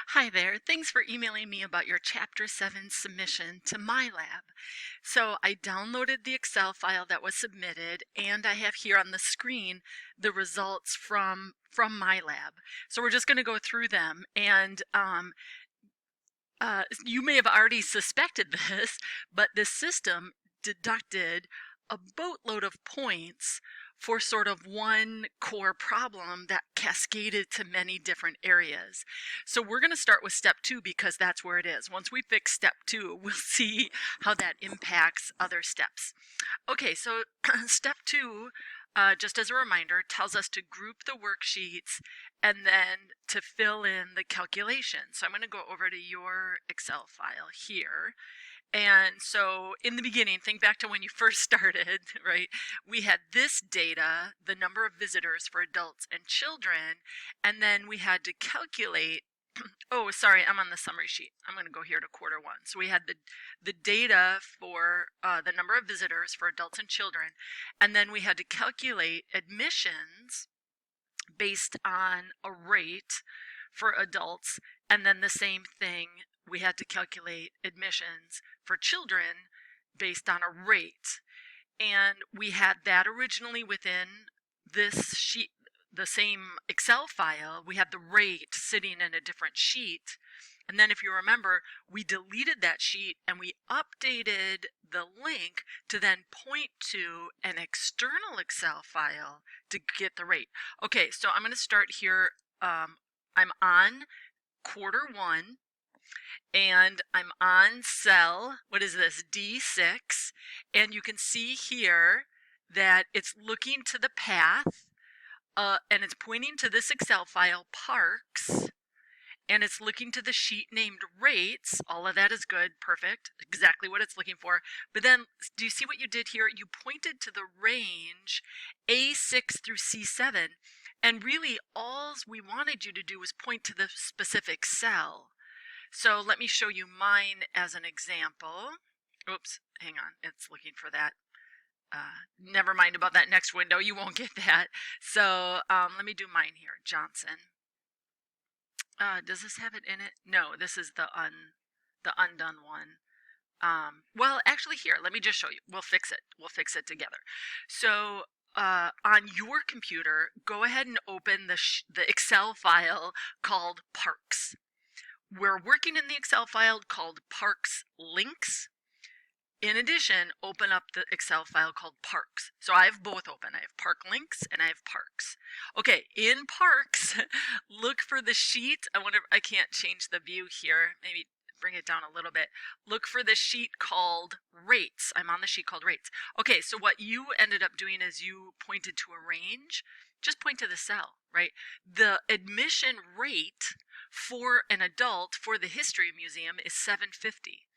Hi there. Thanks for emailing me about your Chapter 7 submission to MyLab. So I downloaded the Excel file that was submitted, and I have here on the screen the results from MyLab. So we're just going to go through them, and you may have already suspected this, but the system deducted a boatload of points for sort of one core problem that cascaded to many different areas. So we're going to start with step 2 because that's where it is. Once we fix step 2, we'll see how that impacts other steps. Okay, so step 2, just as a reminder, tells us to group the worksheets and then to fill in the calculation. So I'm going to go over to your Excel file here. And so in the beginning, think back to when you first started, right? We had this data, the number of visitors for adults and children, and then we had to calculate. Oh, sorry, I'm on the summary sheet. I'm going to go here to quarter one. So we had the data for the number of visitors for adults and children, and then we had to calculate admissions based on a rate for adults, and then the same thing, we had to calculate admissions for children based on a rate. And we had that originally within this sheet, the same Excel file. We had the rate sitting in a different sheet. And then if you remember, we deleted that sheet and we updated the link to then point to an external Excel file to get the rate. Okay, so I'm going to start here. I'm on quarter one and I'm on cell, what is this, D6, and you can see here that it's looking to the path, and it's pointing to this Excel file, parks, and it's looking to the sheet named rates. All of that is good, perfect, exactly what it's looking for. But then, do you see what you did here? You pointed to the range A6 through C7, and really all we wanted you to do was point to the specific cell. So let me show you mine as an example. Oops, hang on, it's looking for that. Never mind about that next window, you won't get that. So let me do mine here, Johnson. Does this have it in it? No, this is the undone one. Well, actually here, let me just show you. We'll fix it. We'll fix it together. So on your computer, go ahead and open the Excel file called Parks. We're working in the Excel file called Parks Links. In addition, open up the Excel file called Parks. So I have both open. I have Park Links and I have Parks. Okay, in Parks, look for the sheet. I wonder if I can't change the view here. Maybe bring it down a little bit. Look for the sheet called Rates. I'm on the sheet called Rates. Okay, so what you ended up doing is you pointed to a range. Just point to the cell, right? The admission rate for an adult for the History Museum is $7.50.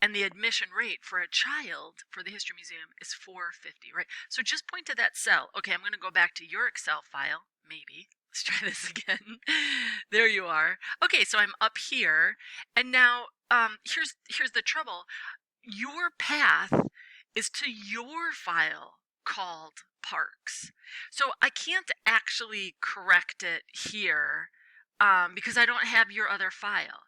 And the admission rate for a child for the History Museum is $4.50, right? So just point to that cell. Okay, I'm going to go back to your Excel file, maybe. Let's try this again. There you are. Okay, so I'm up here, and now here's the trouble. Your path is to your file called Parks. So I can't actually correct it here because I don't have your other file.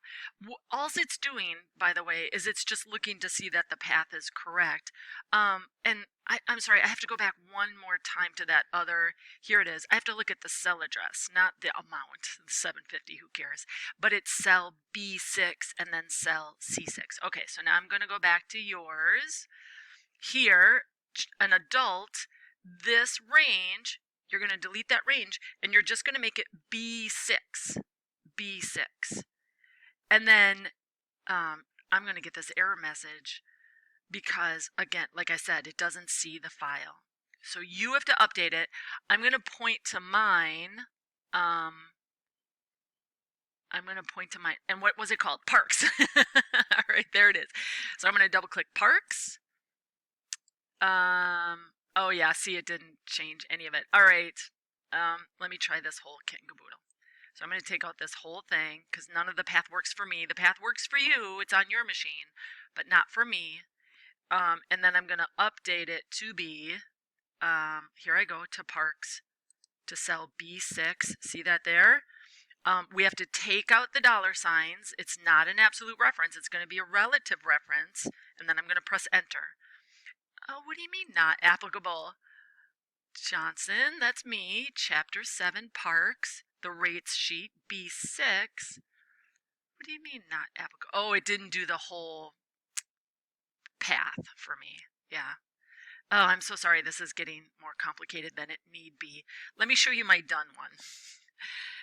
All it's doing, by the way, is it's just looking to see that the path is correct. And I'm sorry, I have to go back one more time to that other, here it is. I have to look at the cell address, not the amount, 750, who cares. But it's cell B6 and then cell C6. Okay, so now I'm going to go back to yours. Here, an adult, this range, you're going to delete that range and you're just going to make it B6. B6. And then I'm going to get this error message because, again, like I said, it doesn't see the file. So you have to update it. I'm going to point to mine. I'm going to point to mine. And what was it called? Parks. All right, there it is. So I'm going to double click Parks. Oh yeah, see, it didn't change any of it. All right, let me try this whole kit and caboodle. So I'm going to take out this whole thing because none of the path works for me. The path works for you. It's on your machine, but not for me. And then I'm going to update it to be, here I go to Parks, to cell B6. See that there? We have to take out the dollar signs. It's not an absolute reference. It's going to be a relative reference. And then I'm going to press enter. Oh, what do you mean not applicable? Johnson, that's me. Chapter 7, Parks. The rates sheet, B6. What do you mean not applicable? Oh, it didn't do the whole path for me. Yeah. Oh, I'm so sorry. This is getting more complicated than it need be. Let me show you my done one.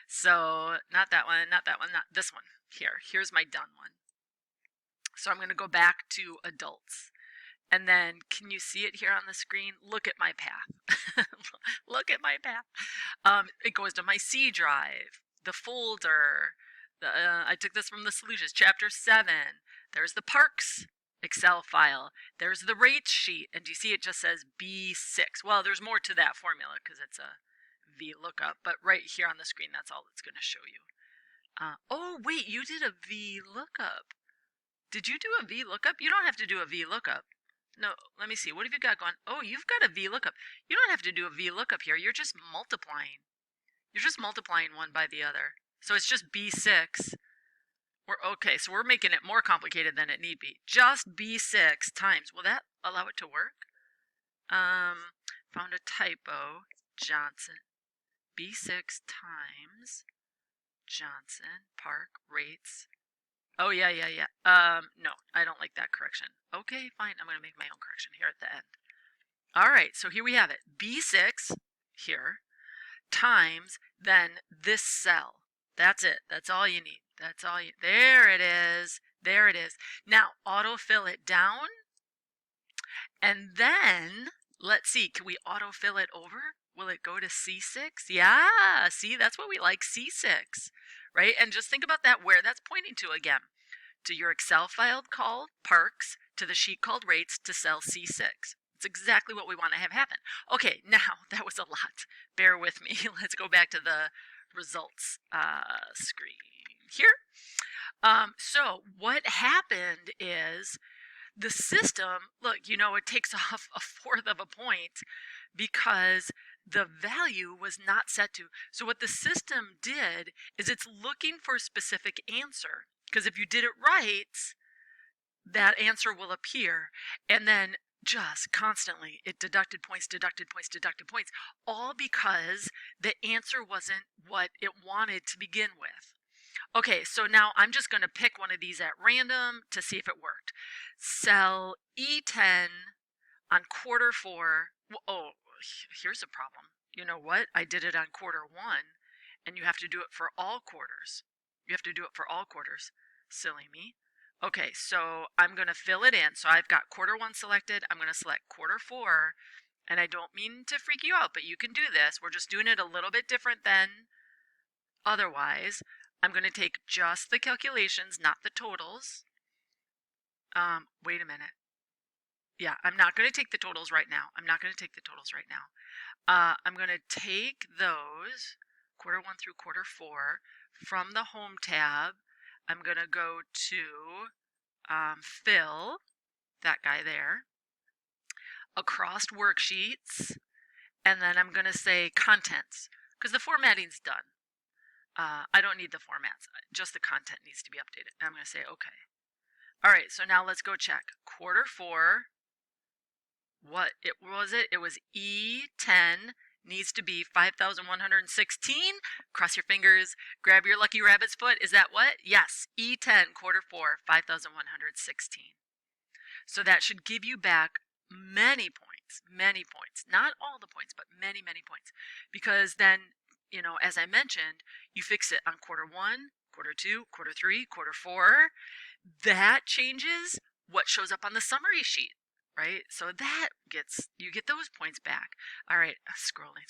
So, not that one, not that one, not this one. Here's my done one. So I'm going to go back to adults. And then, can you see it here on the screen? Look at my path. Look at my path. It goes to my C drive, the folder. I took this from the solutions, chapter 7. There's the Parks Excel file. There's the rates sheet. And do you see it just says B6? Well, there's more to that formula because it's a VLOOKUP. But right here on the screen, that's all it's going to show you. Oh, wait, you did a VLOOKUP. Did you do a VLOOKUP? You don't have to do a VLOOKUP. No, let me see. What have you got going? Oh, you've got a VLOOKUP. You don't have to do a VLOOKUP here. You're just multiplying. You're just multiplying one by the other. So it's just B6. Okay, so we're making it more complicated than it need be. Just B6 times. Will that allow it to work? Found a typo. Johnson. B6 times Johnson, Park, rates. Oh, yeah. No, I don't like that correction. Okay, fine. I'm going to make my own correction here at the end. All right, so here we have it. B6 here times then this cell. That's it. That's all you need. That's all you. There it is. There it is. Now, autofill it down. And then, let's see, can we autofill it over? Will it go to C6? Yeah, see, that's what we like, C6, right? And just think about that, where that's pointing to again. To your Excel file called Parks, to the sheet called Rates, to cell C6. It's exactly what we want to have happen. Okay, now, that was a lot. Bear with me. Let's go back to the results screen here. So what happened is the system, look, it takes off a fourth of a point because the value was not set to. So what the system did is it's looking for a specific answer. Because if you did it right, that answer will appear. And then just constantly, it deducted points, all because the answer wasn't what it wanted to begin with. Okay, so now I'm just going to pick one of these at random to see if it worked. Cell E10 on quarter 4. Oh, here's a problem. You know what? I did it on quarter 1, and you have to do it for all quarters. Silly me. Okay, so I'm going to fill it in. So I've got quarter 1 selected. I'm going to select quarter 4. And I don't mean to freak you out, but you can do this. We're just doing it a little bit different than otherwise. I'm going to take just the calculations, not the totals. Wait a minute. Yeah, I'm not going to take the totals right now. I'm going to take those, quarter 1 through quarter 4, from the Home tab. I'm going to go to Fill, that guy there, across Worksheets, and then I'm going to say Contents, because the formatting's done. I don't need the formats, just the content needs to be updated. And I'm going to say OK. All right, so now let's go check. Quarter 4, what was it? It was E10, needs to be 5,116. Cross your fingers, grab your lucky rabbit's foot. Is that what? Yes, E10, quarter 4, 5,116. So that should give you back many points. Not all the points, but many points. Because then, as I mentioned, you fix it on quarter 1, quarter 2, quarter 3, quarter 4. That changes what shows up on the summary sheet, right? So you get those points back. All right, scrolling.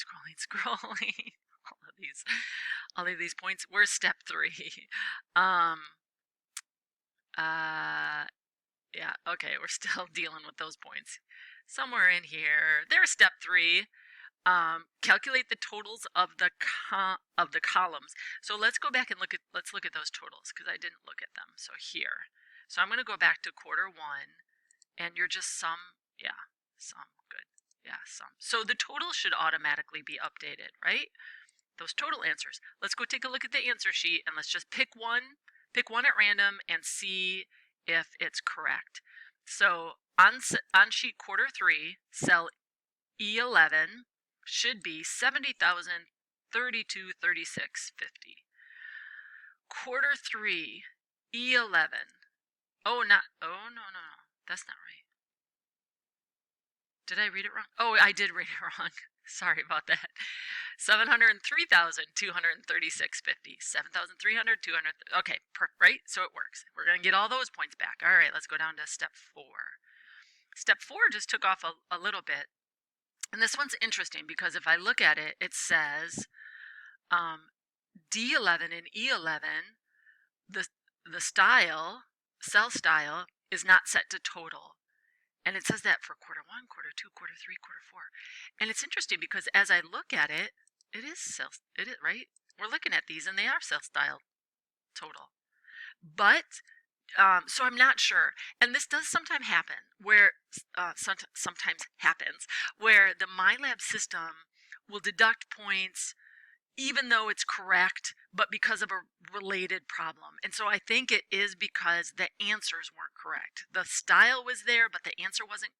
all of these points. Where's step 3? Yeah, okay, we're still dealing with those points. Somewhere in here, there's step 3. Calculate the totals of the columns. So let's go back and look at those totals because I didn't look at them. So here. So I'm going to go back to quarter 1, and you're just sum. Good. Yeah, sum. So the total should automatically be updated, right? those total answers. Let's go take a look at the answer sheet and let's just pick one at random and see if it's correct. So on sheet quarter 3, cell E11 should be 70,032.36.50. Quarter 3, E11. Oh, no, that's not right. Did I read it wrong? Oh, I did read it wrong. Sorry about that. 703,236.50. 7,300, 200. Okay, right? So it works. We're going to get all those points back. All right, let's go down to step 4. Step 4 just took off a little bit. And this one's interesting because if I look at it, it says D11 and E11, the cell style is not set to total. And it says that for quarter 1, quarter 2, quarter 3, quarter 4. And it's interesting because as I look at it, it is right? We're looking at these and they are cell style total. But so I'm not sure. And this does sometimes happen where sometimes happens where the MyLab system will deduct points even though it's correct, but because of a related problem. And so I think it is because the answers weren't correct. The style was there, but the answer wasn't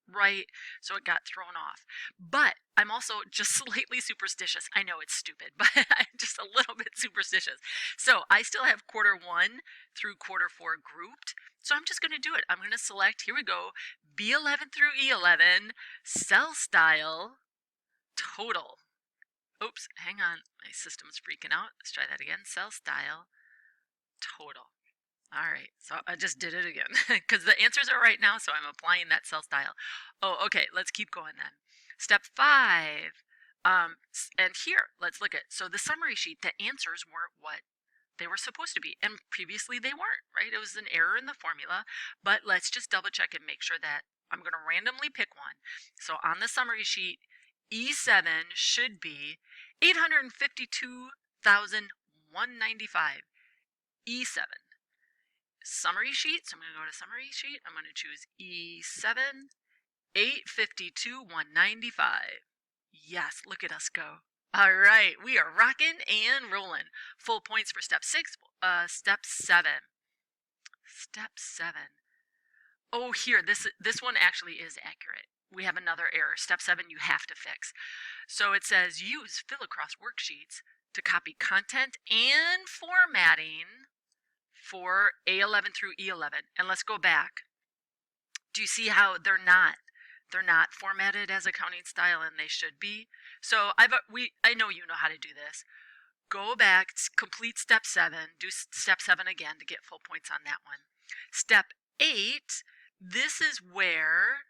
right, so it got thrown off. But I'm also just slightly superstitious. I know it's stupid, but I'm just a little bit superstitious. So I still have quarter 1 through quarter 4 grouped. So I'm just going to do it. I'm going to select, here we go, B11 through E11, cell style, total. Oops, hang on. My system's freaking out. Let's try that again. Cell style, total. All right, so I just did it again because the answers are right now, so I'm applying that cell style. Oh, okay, let's keep going then. Step 5. And here, let's look at, so the summary sheet, the answers weren't what they were supposed to be. And previously they weren't, right? It was an error in the formula, but let's just double check and make sure that I'm going to randomly pick one. So on the summary sheet, E7 should be 852,195. E7. Summary sheet, so I'm going to go to summary sheet. I'm going to choose E7, 852,195. Yes, look at us go. All right, we are rocking and rolling. Full points for step 6. Step 7. Step 7. Oh, here, this one actually is accurate. We have another error. Step 7, you have to fix. So it says use fill across worksheets to copy content and formatting for A11 through E11. And let's go back. Do you see how they're not formatted as accounting style and they should be? So I know you know how to do this. Go back, complete step 7, do step 7 again to get full points on that one. Step 8, this is where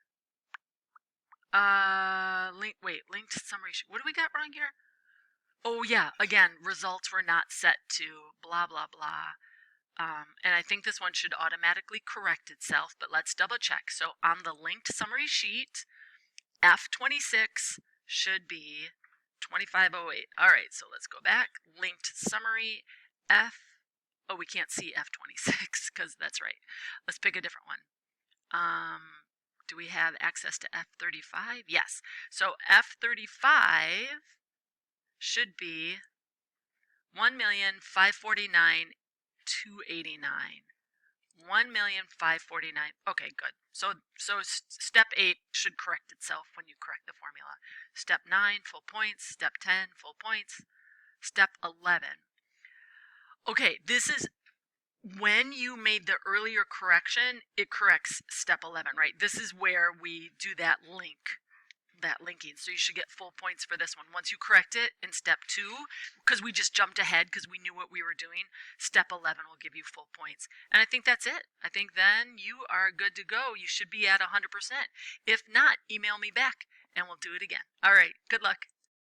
linked summary sheet. What do we got wrong here? Oh yeah, again, results were not set to blah blah blah. And I think this one should automatically correct itself, but let's double check. So on the linked summary sheet, F26 should be 2508. All right, so let's go back. Linked summary, oh, we can't see F26 because that's right. Let's pick a different one. Do we have access to F35? Yes. So F35 should be 1,549,289. 1,549,000. Okay, good. So step 8 should correct itself when you correct the formula. Step 9, full points. Step 10, full points. Step 11. Okay, this is when you made the earlier correction, it corrects step 11, right? This is where we do that linking. So you should get full points for this one. Once you correct it in step 2, because we just jumped ahead because we knew what we were doing, step 11 will give you full points. And I think that's it. I think then you are good to go. You should be at 100%. If not, email me back and we'll do it again. All right, good luck.